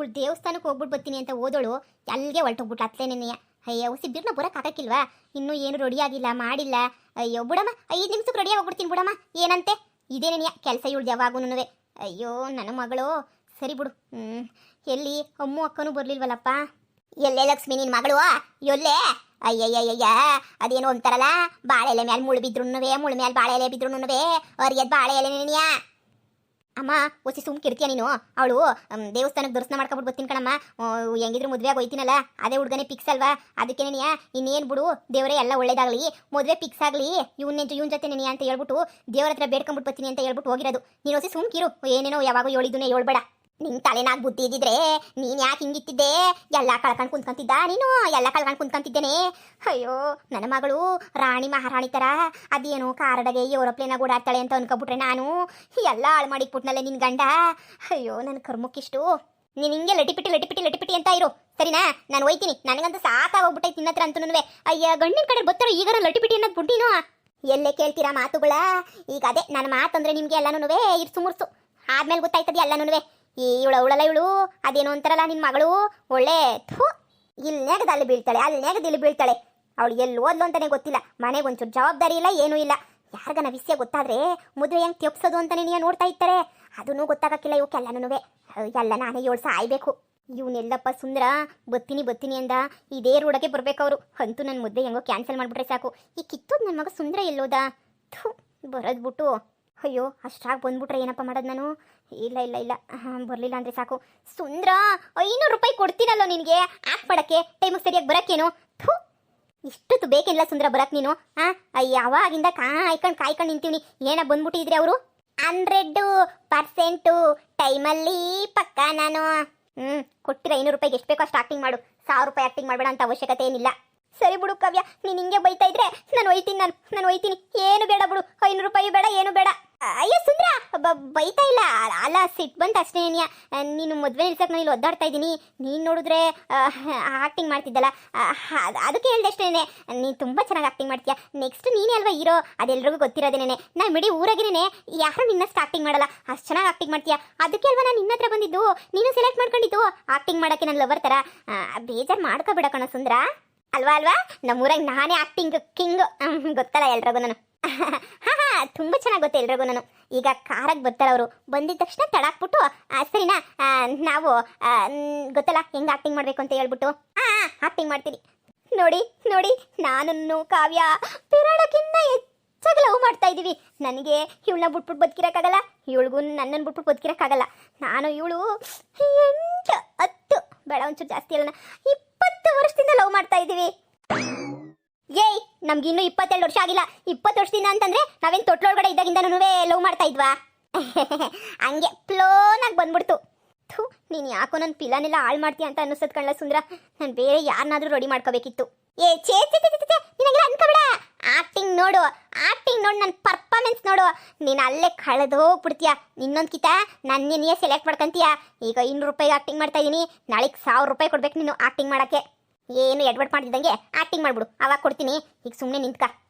ಇವಳು ದೇವಸ್ಥಾನಕ್ಕೆ ಹೋಗ್ಬಿಟ್ಟು ಬರ್ತೀನಿ ಅಂತ ಓದೋಳು ಅಲ್ಲಿಗೆ ಹೊರಟೋಗ್ಬಿಟ್ಲು ಅತ್ಲೇನೇನೆಯ. ಅಯ್ಯೋ ಸಿಬ್ಬಿರ್ನ ಬರೋಕೆ ಆಗಕ್ಕಿಲ್ವಾ? ಇನ್ನೂ ಏನು ರೆಡಿ ಆಗಿಲ್ಲ ಮಾಡಿಲ್ಲ. ಅಯ್ಯೋ ಬಿಡಮ್ಮ, 5 ನಿಮಿಷಕ್ಕೆ ರೆಡಿಯಾಗಿ ಹೋಗ್ಬಿಡ್ತೀನಿ ಬಿಡಮ್ಮ, ಏನಂತೆ? ಇದೇನೇನೆಯ ಕೆಲಸ ಇವಳು ಯಾವಾಗೂನುವೆ. ಅಯ್ಯೋ ನನ್ನ ಮಗಳು, ಸರಿ ಬಿಡು. ಎಲ್ಲಿ ಅಮ್ಮು ಅಕ್ಕನೂ ಬರ್ಲಿಲ್ವಲ್ಲಪ್ಪ? ಎಲ್ಲೇ ಲಕ್ಷ್ಮಿ ನಿನ್ನ ಮಗಳು ಎಲ್ಲೇ? ಅಯ್ಯಯ್ಯಯ್ಯ, ಅದೇನೋ ಅಂತಾರಲ್ಲ, ಬಾಳೆ ಎಲೆ ಮೇಲೆ ಮುಳು ಬಿದ್ರುನುವೆ, ಮುಳು ಮೇಲೆ ಬಾಳೆ ಎಲೆ ಬಿದ್ರುನುವೆ ಅರಿಯದ್ ಬಾಳೆ ಎಲೆ ನೆನೆಯ. ಅಮ್ಮ ಒಸಿ ಸುಮ್ ಕಿರ್ತಿಯ ನೀನು? ಅವಳು ದೇವಸ್ಥಾನಕ್ಕೆ ದರ್ಶನ ಮಾಡ್ಕೊಬಿಟ್ಟು ಬರ್ತೀನಿ ಕಣಮ್ಮ. ಹೆಂಗಿದ್ರು ಮದುವೆ ಹೋಯ್ತೀನಲ್ಲ, ಅದೇ ಹುಡುಗನೇ ಫಿಕ್ಸ್ ಅಲ್ವಾ? ಅದಕ್ಕೆ ನೆನೆಯ ಇನ್ನೇನು ಬಿಡು, ದೇವರೇ ಎಲ್ಲ ಒಳ್ಳೇದಾಗಲಿ, ಮದುವೆ ಫಿಕ್ಸ್ ಆಗಲಿ, ಇವನ್ ಜೊತೆ ನೆನೆಯ ಅಂತ ಹೇಳ್ಬಿಟ್ಟು ದೇವ್ರ ಹತ್ರ ಬೇಡ್ಕೊಂಬಿಟ್ಟು ಬರ್ತೀನಿ ಅಂತ ಹೇಳ್ಬಿಟ್ಟು ಹೋಗಿರೋದು. ನೀನು ಒಸಿ ಸುಮ್ ಕಿರು, ಏನೇನೋ ಯಾವಾಗ ಹೇಳಿದ್ದನ್ನೇ ಹೇಳ್ಬೇಡ. ನಿನ್ ತಲೆನಾಗ್ ಬುದ್ಧಿ ಇದ್ದಿದ್ರೆ ನೀನ್ ಯಾಕೆ ಹಿಂಗಿತ್ತಿದ್ದೆ? ಎಲ್ಲ ಕಳ್ಕೊಂಡು ಕುಂತ್ಕೊಂತಿದ್ದ ನೀನು? ಎಲ್ಲ ಕಳ್ಕೊಂಡು ಕುಂತ್ಕೊಂತಿದ್ದೇನೆ. ಅಯ್ಯೋ ನನ್ನ ಮಗಳು ರಾಣಿ ಮಹಾರಾಣಿ ತರ ಅದೇನೋ ಕಾರಡಗೆ ಏರೋಪ್ಲೇನಾಗ ಓಡಾಡ್ತಾಳೆ ಅಂತ ಅನ್ಕೊಬಿಟ್ರೆ ನಾನು ಎಲ್ಲ ಹಾಳು ಮಾಡಿಕ್ಬಿಟ್ನಲ್ಲ ನಿನ್ ಗಂಡ. ಅಯ್ಯೋ ನನ್ನ ಕರ್ಮಕ್ಕಿಷ್ಟು. ನೀನು ಹಿಂಗೆ ಲಟಿಪಿಟಿ ಅಂತ ಇರು, ಸರಿನಾ? ನಾನು ಹೋಯ್ತೀನಿ, ನನಗಂತೂ ಸಾಕಾಗೋಗ್ಬಿಟ್ಟೈತಿ ನಿನ್ನ ಹತ್ರ ಅಂತನೂ. ಅಯ್ಯ ಗಂಡಿನ ಕಡೆ ಬರ್ತಾರೋ ಈಗಾರ ಲಟಿಪಿಟಿ ಅನ್ನೋದು ಬಿಟ್ಟಿನೋ? ಎಲ್ಲೇ ಕೇಳ್ತೀರಾ ಮಾತುಗಳ? ಈಗ ಅದೇ ನನ್ನ ಮಾತಂದ್ರೆ ನಿಮ್ಗೆ ಎಲ್ಲನೂ ಇರ್ಸು ಮುರ್ಸು ಆದ್ಮೇಲೆ ಗೊತ್ತಾಯ್ತದೆ ಎಲ್ಲನೂ. ಇವಳಲ್ಲ ಇವಳು ಅದೇನೋ ಅಂತಾರಲ್ಲ ನಿನ್ನ ಮಗಳು, ಒಳ್ಳೆ ಥೂ, ಇಲ್ಲಿ ನೆಗದಲ್ಲಿ ಬೀಳ್ತಾಳೆ, ಅಲ್ಲಿ ನೆಗದಲ್ಲಿ ಬೀಳ್ತಾಳೆ. ಅವಳು ಎಲ್ಲಿ ಓದ್ಲು ಅಂತಾನೆ ಗೊತ್ತಿಲ್ಲ, ಮನೆಗೆ ಒಂಚೂರು ಜವಾಬ್ದಾರಿ ಇಲ್ಲ, ಏನೂ ಇಲ್ಲ. ಯಾರಿಗನ ವಿಷಯ ಗೊತ್ತಾದ್ರೆ ಮದುವೆ ಹೆಂಗೆ ತೆಪ್ಸೋದು ಅಂತಾನೆ ನೀವು ನೋಡ್ತಾ ಇರ್ತಾರೆ, ಅದನ್ನೂ ಗೊತ್ತಾಗಕ್ಕಿಲ್ಲ ಇವಕ್ಕೆಲ್ಲನೂ. ಎಲ್ಲ ನಾನೇ ಏಳು ಸಾಯ್ಬೇಕು. ಇವನ್ನೆಲ್ಲಪ್ಪ ಸುಂದರ ಬತ್ತೀನಿ ಅಂದ, ಇದೇ ರೋಡಕ್ಕೆ ಬರ್ಬೇಕವ್ರು. ಅಂತೂ ನನ್ನ ಮುದ್ದೆ ಹೆಂಗೋ ಕ್ಯಾನ್ಸಲ್ ಮಾಡಿಬಿಟ್ರೆ ಸಾಕು. ಈ ಕಿತ್ತೋದು ನನ್ನ ಮಗ ಸುಂದರ ಎಲ್ಲೋದ? ಥೂ, ಬರೋದ್ಬಿಟ್ಟು ಅಯ್ಯೋ ಅಷ್ಟಾಗಿ ಬಂದ್ಬಿಟ್ರೆ ಏನಪ್ಪ ಮಾಡೋದು ನಾನು? ಇಲ್ಲ ಬರಲಿಲ್ಲ ಅಂದರೆ ಸಾಕು. ಸುಂದ್ರ 500 ರೂಪಾಯಿ ಕೊಡ್ತೀನಲ್ಲೋ ನಿನಗೆ ಆ್ಯಪ್ ಮಾಡೋಕ್ಕೆ, ಟೈಮಿಗೆ ಸರಿಯಾಗಿ ಬರೋಕ್ಕೇನು? ಥೂ, ಇಷ್ಟೊತ್ತು ಬೇಕಿಲ್ಲ ಸುಂದರ ಬರಕ್ಕೆ ನೀನು. ಅಯ್ಯ ಅವಾಗಿಂದ ಕಾಯ್ಕೊಂಡು ನಿಂತೀವಿ. ಏನ ಬಂದ್ಬಿಟ್ಟಿದ್ರಿ ಅವರು? 100% ಟೈಮಲ್ಲಿ ಪಕ್ಕ ನಾನು. ಕೊಟ್ಟಿರ 500 ರೂಪಾಯಿಗೆ ಎಷ್ಟು ಬೇಕೋ ಅಷ್ಟು ಆಕ್ಟಿಂಗ್ ಮಾಡು, 1000 ರೂಪಾಯಿ ಆಕ್ಟಿಂಗ್ ಮಾಡಬೇಡ ಅಂತ ಅವಶ್ಯಕತೆ ಏನಿಲ್ಲ. ಸರಿ ಬಿಡು ಕಾವ್ಯ, ನೀನು ಹಿಂಗೆ ಬೈತಾ ಇದ್ರೆ ನಾನು ಒಯ್ತೀನಿ. ಏನು ಬೇಡ ಬಿಡು, 500 ರೂಪಾಯಿ ಬೇಡ, ಏನು ಬೇಡ. ಅಯ್ಯೋ ಸುಂದ್ರ ಬೈತಾ ಇಲ್ಲ, ಅಲ್ಲ ಸಿಟ್ಟು ಬಂತು ಅಷ್ಟೇ. ನೀನು ಮದುವೆ ನಿಲ್ಸಕ್ಕೆ ನಾನು ಇಲ್ಲಿ ಒದ್ದಾಡ್ತಾ ಇದ್ದೀನಿ, ನೀನು ನೋಡಿದ್ರೆ ಆ್ಯಕ್ಟಿಂಗ್ ಮಾಡ್ತಿದ್ದಲ್ಲ, ಅದಕ್ಕೆ ಹೇಳ್ದೆ ಅಷ್ಟೇ. ನೀನು ತುಂಬ ಚೆನ್ನಾಗಿ ಆ್ಯಕ್ಟಿಂಗ್ ಮಾಡ್ತೀಯ. ನೆಕ್ಸ್ಟ್ ನೀನೇ ಅಲ್ವಾ ಹೀರೋ, ಅದೆಲ್ರಿಗೂ ಗೊತ್ತಿರೋದೇನೆ. ನಾನು ಮಿಡಿ ಊರಾಗಿನೇ ಯಾರು ನಿನ್ನಷ್ಟು ಆ್ಯಕ್ಟಿಂಗ್ ಮಾಡಲ್ಲ, ಅಷ್ಟು ಚೆನ್ನಾಗಿ ಆ್ಯಕ್ಟಿಂಗ್ ಮಾಡ್ತೀಯ. ಅದಕ್ಕೆ ಅಲ್ವಾ ನಾನು ನಿನ್ನ ಹತ್ರ ಬಂದಿದ್ದು, ನೀನು ಸೆಲೆಕ್ಟ್ ಮಾಡ್ಕೊಂಡಿದ್ದು ಆ್ಯಕ್ಟಿಂಗ್ ಮಾಡೋಕ್ಕೆ. ನನ್ನ ಲವರ್ ಥರ ಬೇಜಾರು ಮಾಡ್ಕೊಬೇಡ ಕಣ ಸುಂದ್ರ. ಅಲ್ವಾ ನಮ್ಮೂರಾಗ ನಾನೇ ಆ್ಯಕ್ಟಿಂಗ್ ಕಿಂಗ್, ಗೊತ್ತಲ್ಲ ಎಲ್ರಿಗೂ ನಾನು. ತುಂಬ ಚೆನ್ನಾಗಿ ಗೊತ್ತೆ ಎಲ್ರಿಗೂ ನಾನು. ಈಗ ಕಾರಾಗಿ ಬರ್ತಾರೆ ಅವರು, ಬಂದಿದ ತಕ್ಷಣ ತಡಾಕ್ಬಿಟ್ಟು ಸರಿನಾ, ನಾವು ಗೊತ್ತಲ್ಲ ಹೆಂಗೆ ಆ್ಯಕ್ಟಿಂಗ್ ಮಾಡಬೇಕು ಅಂತ ಹೇಳ್ಬಿಟ್ಟು ಆ್ಯಕ್ಟಿಂಗ್ ಮಾಡ್ತೀನಿ. ನೋಡಿ ನಾನನ್ನು ಕಾವ್ಯ ಪಿರಾಡಕ್ಕಿಂತ ಹೆಚ್ಚಾಗಿ ಲವ್ ಮಾಡ್ತಾ ಇದ್ದೀವಿ. ನನಗೆ ಇವಳನ್ನ ಬಿಟ್ಬಿಟ್ಟು ಬದುಕಿರೋಕ್ಕಾಗಲ್ಲ, ಇವಳಿಗೂ ನನ್ನನ್ನು ಬಿಟ್ಬಿಟ್ಟು ಬದುಕಿರೋಕ್ಕಾಗಲ್ಲ. ನಾನು ಇವಳು 8 10 ಬೇಡ ಒಂಚೂರು ಜಾಸ್ತಿ ಅಲ್ಲ, 20 ವರ್ಷದಿಂದ ಲವ್ ಮಾಡ್ತಾ ಇದ್ದೀವಿ. ಏಯ್ ನಮ್ಗೆ ಇನ್ನೂ 22 ವರ್ಷ ಆಗಿಲ್ಲ. 20 ವರ್ಷದಿಂದ ಅಂತಂದ್ರೆ ನಾವೇನು ತೊಟ್ಲೊಳಗಡೆ ಇದ್ದಾಗಿಂದನೂ ಲವ್ ಮಾಡ್ತಾ ಇದ್ವಾ? ಹಂಗೆ ಫ್ಲೋನಾಗಿ ಬಂದ್ಬಿಡ್ತು. ಥೂ, ನೀನು ಯಾಕೋ ನನ್ನ ಪಿಲಾನೆಲ್ಲ ಹಾಳು ಮಾಡ್ತೀಯ ಅಂತ ಅನ್ನಿಸೋದು ಕಣ್ಲ ಸುಂದರ. ನಾನು ಬೇರೆ ಯಾರನ್ನಾದ್ರೂ ರೆಡಿ ಮಾಡ್ಕೋಬೇಕಿತ್ತು. ನಿನಗೆಲ್ಲ ಅನ್ಕೋಬೇಡ. ಆಕ್ಟಿಂಗ್ ನೋಡು, ನನ್ನ ಪರ್ಫಾರ್ಮೆನ್ಸ್ ನೋಡು. ನೀನು ಅಲ್ಲೇ ಕಳೆದು ಹೋಗ್ಬಿಡ್ತೀಯ. ಇನ್ನೊಂದು ಕಿತ ನನ್ನೇ ಸೆಲೆಕ್ಟ್ ಮಾಡ್ಕೊಂತೀಯ. ಈಗ 200 ರೂಪಾಯಿ ಆಕ್ಟಿಂಗ್ ಮಾಡ್ತಾ ಇದ್ದೀನಿ, ನಾಳೆಗೆ 1000 ರೂಪಾಯಿ ಕೊಡ್ಬೇಕು ನೀನು ಆಕ್ಟಿಂಗ್ ಮಾಡೋಕ್ಕೆ. ಏನು ಎಡ್ವರ್ಟ್ ಮಾಡ್ತಿದ್ದಂಗೆ ಆಕ್ಟಿಂಗ್ ಮಾಡ್ಬಿಡು, ಅವಾಗ ಕೊಡ್ತೀನಿ. ಈಗ ಸುಮ್ಮನೆ ನಿಂತ್ಕ.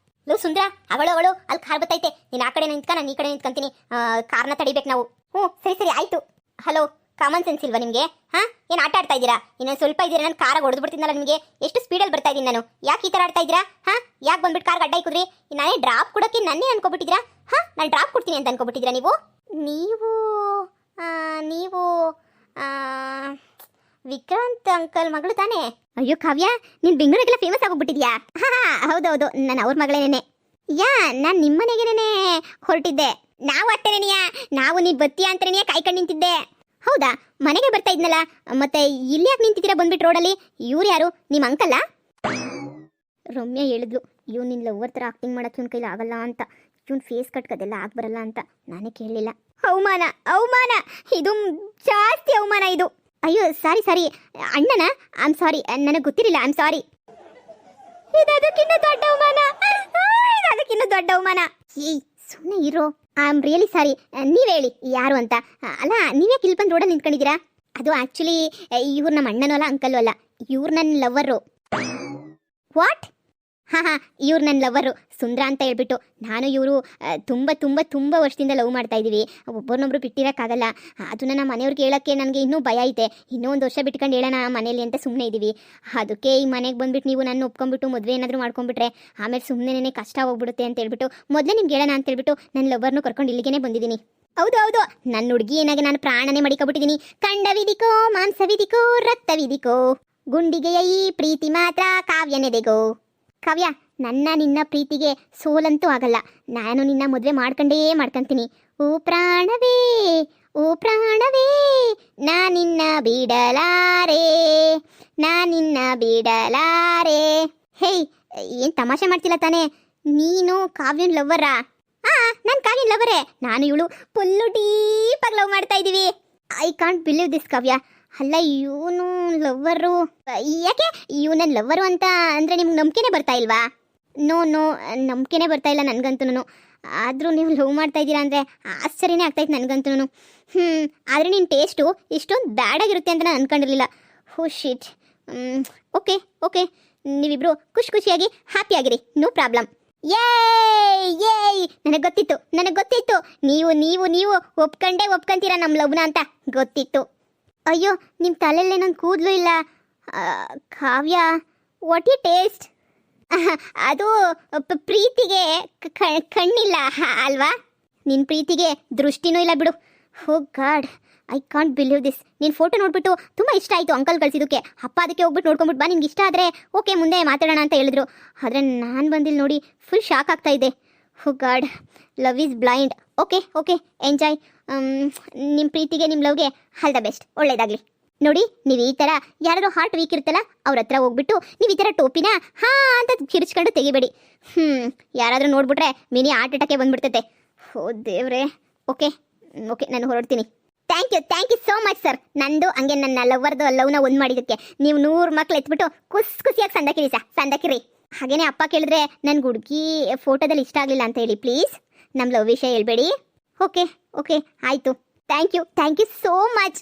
ಲೋ ಸುಂದರ, ಅವಳು ಅಲ್ಲಿ ಕಾರ್ ಬರ್ತೈತೆ, ನೀನು ಆ ಕಡೆ ನಿಂತ್ಕ, ನಾನು ಈ ಕಡೆ ನಿಂತ್ಕೊಂತೀನಿ. ಕಾರ್ನ ತಡಿಬೇಕು ನಾವು. ಸರಿ ಆಯಿತು. ಹಲೋ, ಕಾಮನ್ ಸೆನ್ಸ್ ಇಲ್ವಾ ನಿಮಗೆ? ಏನು ಆಟ ಆಡ್ತಾ ಇದ್ದೀರಾ? ಇನ್ನೊಂದು ಸ್ವಲ್ಪ ಇದ್ದೀರಾ ನಾನು ಕಾರಾಗ ಹೊಡೆದು ಬಿಡ್ತೀನಲ್ಲ ನಿಮಗೆ. ಎಷ್ಟು ಸ್ಪೀಡಲ್ಲಿ ಬರ್ತಾ ಇದ್ದೀನಿ ನಾನು. ಯಾಕೆ ಈ ಥರ ಆಡ್ತಾ ಇದ್ದೀರಾ? ಯಾಕೆ ಬಂದ್ಬಿಟ್ಟು ಕಾರ್ ಅಡ್ಡ ಇಕ್ಕಿದ್ರಿ? ನಾನೇ ಡ್ರಾಪ್ ಕೊಡೋಕ್ಕೆ ನನ್ನೇ ಅನ್ಕೊಬಿಟ್ಟಿದ್ದೀರಾ? ನಾನು ಡ್ರಾಪ್ ಕೊಡ್ತೀನಿ ಅಂತ ಅನ್ಕೊಬಿಟ್ಟಿದ್ದೀರಾ ನೀವು ವಿಕ್ರಾಂತ್ ಅಂಕಲ್ ಮಗಳು ತಾನೇ? ಅಯ್ಯೋ ಕಾವ್ಯ, ನೀನು ಬೆಂಗಳೂರಿಗೆಲ್ಲ ಫೇಮಸ್ ಆಗೋಗ್ಬಿಟ್ಟಿದ್ಯಾ? ಹೌದೌದು, ನಾನು ಅವ್ರ ಮಗಳೇನೆ. ನಾನು ನಿಮ್ಮ ಮನೆಗೇನೆ ಹೊರಟಿದ್ದೆ. ನಾವು ಅಟ್ಟೆನೇನಿಯಾ, ನಾವು ನೀನು ಬತ್ತೀಯಾ ಅಂತೇನೆಯಾ ಕಾಯ್ಕೊಂಡು ನಿಂತಿದ್ದೆ. ಹೌದಾ, ಮನೆಗೆ ಬರ್ತಾ ಇದ್ನಲ್ಲ, ಮತ್ತೆ ಇಲ್ಲಿ ಯಾಕೆ ನಿಂತಿದ್ದೀರಾ ಬಂದ್ಬಿಟ್ಟು ರೋಡಲ್ಲಿ? ಇವ್ರು ಯಾರು, ನಿಮ್ಮ ಅಂಕಲ್ಲ? ರಮ್ಯಾ ಹೇಳಿದ್ಲು, ಇವ್ನು ನಿನ್ನ ಲವರ್ ಥರ ಆಕ್ಟಿಂಗ್ ಮಾಡೋಕ್ಕೆ ಇವನ ಕೈಲಿ ಆಗಲ್ಲ ಅಂತ. ಇವನು ಫೇಸ್ ಕಟ್ಕೋದೆಲ್ಲ ಆಗ್ಬರಲ್ಲ ಅಂತ. ನಾನೇ ಕೇಳಲಿಲ್ಲ. ಅವಮಾನ, ಇದು ಜಾಸ್ತಿ ಅವಮಾನ ಇದು. ಅಯ್ಯೋ ಸಾರಿ ಅಣ್ಣನ, ಐ ಆಮ್ ಸಾರಿ, ನನಗೆ ಗೊತ್ತಿರಲಿಲ್ಲ, ಐ ಆಮ್ ಸಾರಿ. ಇದಕ್ಕಿನ್ನೂ ದೊಡ್ಡ ಅವಮಾನ. ಏಯ್ ಸುಮ್ಮನೆ ಇರೋ, ಐ ಆಮ್ ರಿಯಲಿ ಸಾರಿ. ನೀವು ಹೇಳಿ ಯಾರು ಅಂತ. ಅಲ್ಲ ನೀವೇ ಇಲ್ಲಿ ಬಂದು ರೋಡಲ್ಲಿ ನಿಂತ್ಕೊಂಡಿದ್ದೀರಾ? ಅದು ಆ್ಯಕ್ಚುಲಿ ಇವ್ರು ನಮ್ಮ ಅಣ್ಣನೂ ಅಲ್ಲ ಅಂಕಲ್ಲು ಅಲ್ಲ, ಇವ್ರು ನನ್ನ ಲವ್ವರು. ವಾಟ್? ಹಾಂ ಹಾಂ, ಇವ್ರು ನನ್ನ ಲವರು ಸುಂದ್ರ ಅಂತ ಹೇಳ್ಬಿಟ್ಟು. ನಾನು ಇವರು ತುಂಬ ತುಂಬ ತುಂಬ ವರ್ಷದಿಂದ ಲವ್ ಮಾಡ್ತಾ ಇದ್ದೀವಿ. ಒಬ್ಬರನ್ನೊಬ್ರು ಬಿಟ್ಟಿರೋಕ್ಕಾಗಲ್ಲ. ಅದನ್ನ ನಮ್ಮ ಮನೆಯವ್ರಿಗೆ ಹೇಳೋಕ್ಕೆ ನನಗೆ ಇನ್ನೂ ಭಯ ಐತೆ. ಇನ್ನೂ ಒಂದು ವರ್ಷ ಬಿಟ್ಕೊಂಡು ಹೇಳೋಣ ಮನೇಲಿ ಅಂತ ಸುಮ್ಮನೆ ಇದ್ದೀವಿ. ಅದಕ್ಕೆ ಈ ಮನೆಗೆ ಬಂದುಬಿಟ್ಟು ನೀವು ನನ್ನ ಒಪ್ಕೊಂಡ್ಬಿಟ್ಟು ಮದುವೆ ಏನಾದರೂ ಮಾಡ್ಕೊಂಡ್ಬಿಟ್ರೆ ಆಮೇಲೆ ಸುಮ್ಮನೆ ಕಷ್ಟ ಹೋಗ್ಬಿಡುತ್ತೆ ಅಂತ ಹೇಳ್ಬಿಟ್ಟು ಮೊದಲೇ ನಿಮ್ಗೆ ಹೇಳೋಣ ಅಂತ ಹೇಳ್ಬಿಟ್ಟು ನನ್ನ ಲವರ್ನು ಕರ್ಕೊಂಡು ಇಲ್ಲಿಗೆ ಬಂದಿದ್ದೀನಿ. ಹೌದು ಹೌದು, ನನ್ನ ಹುಡುಗಿ ಏನಾಗೆ ನಾನು ಪ್ರಾಣನೇ ಮಡಿಕೊಬಿಟ್ಟಿದ್ದೀನಿ. ಕಂಡವಿದಿಕೋ ಮಾಂಸವಿದಿಕೋ ರಕ್ತವಿದಿಕೋ ಗುಂಡಿಗೆಯ ಈ ಪ್ರೀತಿ ಮಾತ್ರ ಕಾವ್ಯನೆದೆಗೋ. ಕಾವ್ಯ, ನನ್ನ ನಿನ್ನ ಪ್ರೀತಿಗೆ ಸೋಲಂತೂ ಆಗಲ್ಲ. ನಾನು ನಿನ್ನ ಮದುವೆ ಮಾಡ್ಕೊಂತೀನಿ. ಓ ಪ್ರಾಣವೇ ಓ ಪ್ರಾಣವೇ, ನಾನಿನ್ನ ಬಿಡಲಾರೆ ನಾನಿನ್ನ ಬಿಡಲಾರೆ. ಹೇಯ್, ಏನು ತಮಾಷೆ ಮಾಡ್ತಿಲ್ಲ ತಾನೇ? ನೀನು ಕಾವ್ಯನ್ ಲವ್ವರಾ? ನಾನು ಕಾವ್ಯನ್ ಲವರೇ. ನಾನು ಇವಳು ಫುಲ್ಲು ಡೀಪಾಗಿ ಲವ್ ಮಾಡ್ತಾ ಇದ್ದೀವಿ. ಐ ಕಾಂಟ್ ಬಿಲೀವ್ ದಿಸ್ ಕಾವ್ಯ. ಅಲ್ಲ, ಇವನು ಲವ್ವರು ಯಾಕೆ? ಇವ್ ನನ್ನ ಲವ್ವರು ಅಂತ ಅಂದರೆ ನಿಮ್ಗೆ ನಂಬಿಕೆನೇ ಬರ್ತಾ ಇಲ್ವಾ? ನೋ ನಂಬಿಕೆನೇ ಬರ್ತಾ ಇಲ್ಲ ನನಗಂತೂ. ಆದರೂ ನೀವು ಲವ್ ಮಾಡ್ತಾ ಇದ್ದೀರಾ ಅಂದರೆ ಆಶ್ಚರ್ಯನೇ ಆಗ್ತಾಯಿತ್ತು ನನಗಂತೂ. ಆದರೆ ನಿನ್ನ ಟೇಸ್ಟು ಇಷ್ಟೊಂದು ಬ್ಯಾಡಾಗಿರುತ್ತೆ ಅಂತ ನಾನು ಅಂದ್ಕೊಂಡಿರಲಿಲ್ಲ. ಹೋ ಶಿಟ್. ಓಕೆ ಓಕೆ, ನೀವಿಬ್ಬರು ಖುಷಿಯಾಗಿ ಹ್ಯಾಪಿಯಾಗಿರಿ, ನೋ ಪ್ರಾಬ್ಲಮ್. ಏಯ್, ನನಗೆ ಗೊತ್ತಿತ್ತು ನೀವು ನೀವು ನೀವು ಒಪ್ಕೊಂತೀರಾ ನಮ್ಮ ಲವ್ನ ಅಂತ ಗೊತ್ತಿತ್ತು. ಅಯ್ಯೋ, ನಿಮ್ಮ ತಲೆಯಲ್ಲೇ ನನ್ನ ಕೂದಲು ಇಲ್ಲ. ಕಾವ್ಯ, ವಾಟ್ ಯು ಟೇಸ್ಟ್? ಅದು ಪ್ರೀತಿಗೆ ಕಣ್ಣಿಲ್ಲ ಅಲ್ವಾ? ನಿನ್ನ ಪ್ರೀತಿಗೆ ದೃಷ್ಟಿನೂ ಇಲ್ಲ ಬಿಡು. ಹೋ god, I can't believe this. ನೀನು ಫೋಟೋ ನೋಡ್ಬಿಟ್ಟು ತುಂಬ ಇಷ್ಟ ಆಯಿತು ಅಂಕಲ್ ಕಳಿಸಿದ್ದಕ್ಕೆ. ಅಪ್ಪ ಅದಕ್ಕೆ ಹೋಗ್ಬಿಟ್ಟು ನೋಡ್ಕೊಂಬಿಟ್ಟು ಬಾ, ನಿನ್ಗೆ ಇಷ್ಟ ಆದರೆ ಓಕೆ ಮುಂದೆ ಮಾತಾಡೋಣ ಅಂತ ಹೇಳಿದ್ರು. ಆದರೆ ನಾನು ಬಂದಿಲ್ಲಿ ನೋಡಿ ಫುಲ್ ಶಾಕ್ ಆಗ್ತಾ ಇದೆ. ಹೋ god, love is blind. Okay enjoy. ನಿಮ್ಮ ಪ್ರೀತಿಗೆ ನಿಮ್ಮ ಲವ್ಗೆ ಆಲ್ ದ ಬೆಸ್ಟ್, ಒಳ್ಳೇದಾಗಲಿ. ನೋಡಿ, ನೀವು ಈ ಥರ ಯಾರಾದರೂ ಹಾರ್ಟ್ ವೀಕ್ ಇರುತ್ತಲ್ಲ ಅವ್ರ ಹತ್ರ ಹೋಗ್ಬಿಟ್ಟು ನೀವು ಈ ಥರ ಟೋಪಿನ ಅಂತ ಕಿರಿಚ್ಕೊಂಡು ತೆಗಿಬೇಡಿ. ಯಾರಾದರೂ ನೋಡ್ಬಿಟ್ರೆ ಮಿನಿ ಹಾರ್ಟ್ ಅಟ್ಯಾಕೆ ಬಂದ್ಬಿಡ್ತೈತೆ. ಹೋ ದೇವ್ರೆ. ಓಕೆ ನಾನು ಹೊರಡ್ತೀನಿ. Thank you so much sir. ನಂದು ಹಂಗೆ ನನ್ನ ಲವ್ನ ಒಂದು ಮಾಡಿದ್ದಕ್ಕೆ ನೀವು 100 ಮಕ್ಳು ಎತ್ಬಿಟ್ಟು ಖುಷಿಯಾಗಿ ಸಂದಕಿರಿ. ಹಾಗೇನೆ ಅಪ್ಪ ಕೇಳಿದ್ರೆ ನನ್ನ ಹುಡುಗಿ ಫೋಟೋದಲ್ಲಿ ಇಷ್ಟ ಆಗಲಿಲ್ಲ ಅಂತ ಹೇಳಿ ಪ್ಲೀಸ್. ನಮ್ಮ ಲವ್ ವಿಷಯ ಹೇಳ್ಬೇಡಿ. ಓಕೆ ಆಯಿತು. Thank you so much.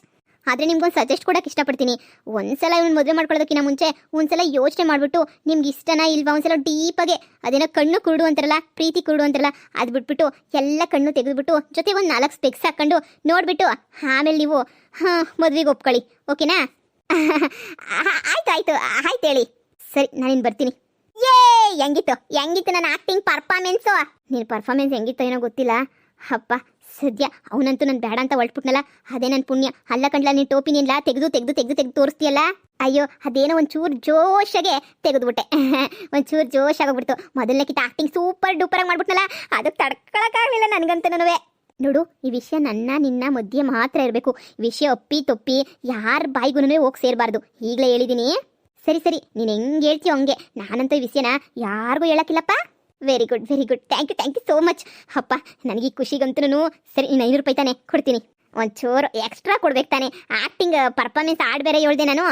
ಆದರೆ ನಿಮ್ಗೊಂದು ಸಜೆಸ್ಟ್ ಕೊಡೋಕೆ ಇಷ್ಟಪಡ್ತೀನಿ. ಒಂದ್ಸಲ ಇವ್ನು ಮದುವೆ ಮಾಡ್ಕೊಳ್ಳೋದಕ್ಕಿಂತ ಮುಂಚೆ ಒಂದ್ಸಲ ಯೋಚನೆ ಮಾಡಿಬಿಟ್ಟು ನಿಮ್ಗೆ ಇಷ್ಟನಾ ಇಲ್ವಾ ಒಂದ್ಸಲ ಡೀಪಾಗೆ ಅದೇನೋ ಕಣ್ಣು ಕುರುಡು ಅಂತಾರಲ್ಲ, ಪ್ರೀತಿ ಕುರುಡು ಅಂತಾರಲ್ಲ, ಅದು ಬಿಟ್ಬಿಟ್ಟು ಎಲ್ಲ ಕಣ್ಣು ತೆಗೆದುಬಿಟ್ಟು ಜೊತೆಗೆ ಒಂದು 4 ಸ್ಪೆಕ್ಸ್ ಹಾಕ್ಕೊಂಡು ನೋಡಿಬಿಟ್ಟು ಆಮೇಲೆ ನೀವು ಮದುವೆಗೆ ಒಪ್ಕೊಳ್ಳಿ. ಓಕೆನಾ? ಆಯ್ತು ಹೇಳಿ. ಸರಿ, ನಾನಿನ್ನು ಬರ್ತೀನಿ. ಹೆಂಗಿತ್ತು ನನ್ನ ಆ್ಯಕ್ಟಿಂಗ್ ಪರ್ಫಾರ್ಮೆನ್ಸು? ನೀನು ಪರ್ಫಾರ್ಮೆನ್ಸ್ ಹೆಂಗಿತ್ತು ಏನೋ ಗೊತ್ತಿಲ್ಲ. ಅಪ್ಪ ಸದ್ಯ ಅವನಂತೂ ನಾನು ಬೇಡ ಅಂತ ಹೊರಟ್ಬಿಟ್ನಲ್ಲ, ಅದೇ ನನ್ನ ಪುಣ್ಯ. ಅಲ್ಲ ಕಂಡ್ಲ, ನೀನು ಟೋಪಿನಿಲ್ಲ ತೆಗೆದು ತೋರಿಸ್ತೀಯಲ್ಲ. ಅಯ್ಯೋ, ಅದೇನೋ ಒಂಚೂರು ಜೋಶಾಗೆ ತೆಗೆದುಬಿಟ್ಟೆ. ಒಂಚೂರು ಜೋಶಾಗೋಗ್ಬಿಡ್ತು. ಮೊದಲನೇಕಿತ ಆ್ಯಕ್ಟಿಂಗ್ ಸೂಪರ್ ಡೂಪರಾಗಿ ಮಾಡ್ಬಿಟ್ನಲ್ಲ, ಅದು ತಡ್ಕೊಳಕ್ಕಾಗಲಿಲ್ಲ ನನಗಂತನೂ. ನೋಡು, ಈ ವಿಷಯ ನಿನ್ನ ಮಧ್ಯೆ ಮಾತ್ರ ಇರಬೇಕು. ವಿಷಯ ಒಪ್ಪಿ ತೊಪ್ಪಿ ಯಾರ ಬಾಯಿಗೂ ಹೋಗಿ ಸೇರಬಾರ್ದು. ಈಗಲೇ ಹೇಳಿದ್ದೀನಿ. ಸರಿ, ನೀನು ಹೆಂಗೆ ಹೇಳ್ತೀಯೋ ಹಂಗೆ. ನಾನಂತೂ ಈ ವಿಷಯನ ಯಾರಿಗೂ ಹೇಳಕ್ಕಿಲ್ಲಪ್ಪ. Very good. Thank you so much. ಅಪ್ಪ, ನನಗೆ ಈ ಖುಷಿಗಂತೂ ಸರಿ, ನೀನು 500 ರೂಪಾಯಿ ತಾನೆ ಕೊಡ್ತೀನಿ. ಒಂಚೂರು ಎಕ್ಸ್ಟ್ರಾ ಕೊಡ್ಬೇಕು ತಾನೆ. ಆ್ಯಕ್ಟಿಂಗ್ ಪರ್ಫಾರ್ಮೆನ್ಸ್ ಆಡ್ ಬೇರೆ ಹೇಳ್ದೆ ನಾನು.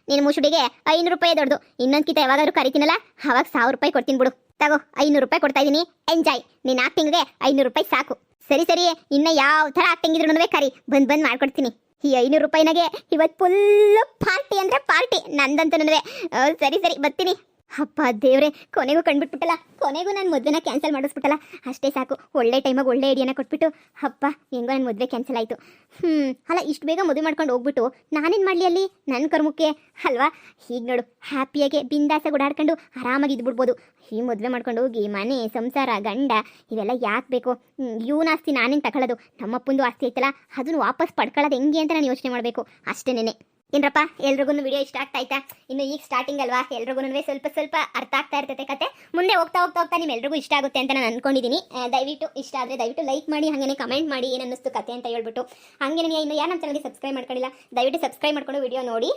ನಿನ್ನ ಮುಸುಡಿಗೆ 500 ರೂಪಾಯಿ ದೊಡ್ಡದು. ಇನ್ನೊಂದ್ಕಿತ ಯಾವಾಗಾದ್ರೂ ಕರಿತೀನಲ್ಲ ಅವಾಗ 1000 ರೂಪಾಯಿ ಕೊಡ್ತೀನಿ ಬಿಡು. ತಗೋ, 500 ರೂಪಾಯಿ ಕೊಡ್ತಾ ಇದ್ದೀನಿ, ಎಂಜಾಯ್. ನಿನ್ನ ಆ್ಯಕ್ಟಿಂಗ್ಗೆ 500 ರೂಪಾಯಿ ಸಾಕು. ಸರಿ, ಇನ್ನು ಯಾವ ಥರ ಆ್ಯಕ್ಟಿಂಗ್ ಇದ್ರೂ ಕರಿ, ಬಂದು ಮಾಡ್ಕೊಡ್ತೀನಿ. ಈ 500 ರೂಪಾಯಿನಾಗೆ ಇವತ್ತು ಫುಲ್ಲು ಪಾರ್ಟಿ ಅಂದರೆ ಪಾರ್ಟಿ ನಂದಂತನೂ. ಸರಿ ಬರ್ತೀನಿ. ಅಪ್ಪ ದೇವ್ರೆ, ಕೊನೆಗೂ ಕಂಡುಬಿಟ್ಬಿಟ್ಟಲ್ಲ. ಕೊನೆಗೂ ನನ್ನ ಮದುವೆನ ಕ್ಯಾನ್ಸಲ್ ಮಾಡಿಸ್ಬಿಟ್ಟಲ್ಲ. ಅಷ್ಟೇ ಸಾಕು. ಒಳ್ಳೆ ಟೈಮಾಗಿ ಒಳ್ಳೆ ಐಡಿಯಾನ ಕೊಟ್ಬಿಟ್ಟು ಅಪ್ಪ ಹೆಂಗೋ ನನ್ನ ಮದುವೆ ಕ್ಯಾನ್ಸಲ್ ಆಯಿತು. ಅಲ್ಲ, ಇಷ್ಟು ಬೇಗ ಮದುವೆ ಮಾಡ್ಕೊಂಡು ಹೋಗ್ಬಿಟ್ಟು ನಾನೇನು ಮಾಡಲಿ ಅಲ್ಲಿ? ನನ್ನ ಕರ್ಮಕ್ಕೆ ಅಲ್ವಾ? ಹೀಗೆ ನೋಡು, ಹ್ಯಾಪಿಯಾಗಿ ಬಿಂದಾಸಾಗಿ ಓಡಾಡ್ಕೊಂಡು ಆರಾಮಾಗಿ ಇದ್ಬಿಡ್ಬೋದು. ಈ ಮದುವೆ ಮಾಡ್ಕೊಂಡು ಹೋಗಿ ಮನೆ ಸಂಸಾರ ಗಂಡ ಇವೆಲ್ಲ ಯಾಕೆ ಬೇಕು? ಇವನ ಆಸ್ತಿ ನಾನೇನು ತಗೊಳ್ಳೋದು? ನಮ್ಮಪ್ಪಂದು ಆಸ್ತಿ ಐತಲ್ಲ, ಅದನ್ನು ವಾಪಸ್ ಪಡ್ಕೊಳ್ಳೋದು ಹೆಂಗೆ ಅಂತ ನಾನು ಯೋಚನೆ ಮಾಡಬೇಕು ಅಷ್ಟೇನೆ. ಏನರಪ್ಪ, ಎಲ್ರಿಗೂ ವಿಡಿಯೋ ಇಷ್ಟ ಆಗ್ತಾಯ್ತಾ? ಇನ್ನು ಈಗ ಸ್ಟಾರ್ಟಿಂಗ್ ಅಲ್ವಾ, ಎಲ್ರಿಗೂ ಸ್ವಲ್ಪ ಅರ್ಥ ಆಗ್ತಾ ಇರ್ತೈತೆ ಕತೆ. ಮುಂದೆ ಹೋಗ್ತಾ ನಿಮ್ಮೆಲ್ರಿಗೂ ಇಷ್ಟ ಆಗುತ್ತೆ ಅಂತ ನಾನು ಅನ್ಕೊಂಡಿದ್ದೀನಿ. ದಯವಿಟ್ಟು ಇಷ್ಟ ಆದರೆ ದಯವಿಟ್ಟು ಲೈಕ್ ಮಾಡಿ, ಹಾಗೆ ಕಮೆಂಟ್ ಮಾಡಿ ಏನು ಅನ್ನಿಸ್ತು ಕತೆ ಅಂತ ಹೇಳ್ಬಿಟ್ಟು. ಹಾಗೆ ನನಗೆ ಇನ್ನು ಯಾರು ನಮ್ಮ ಚಾನಲ್ಗೆ ಸಬ್ಸ್ಕ್ರೈಬ್ ಮಾಡ್ಕೊಂಡಿಲ್ಲ, ದಯವಿಟ್ಟು ಸಬ್ಸ್ಕ್ರೈಬ್ ಮಾಡ್ಕೊಂಡು ವಿಡಿಯೋ ನೋಡಿ.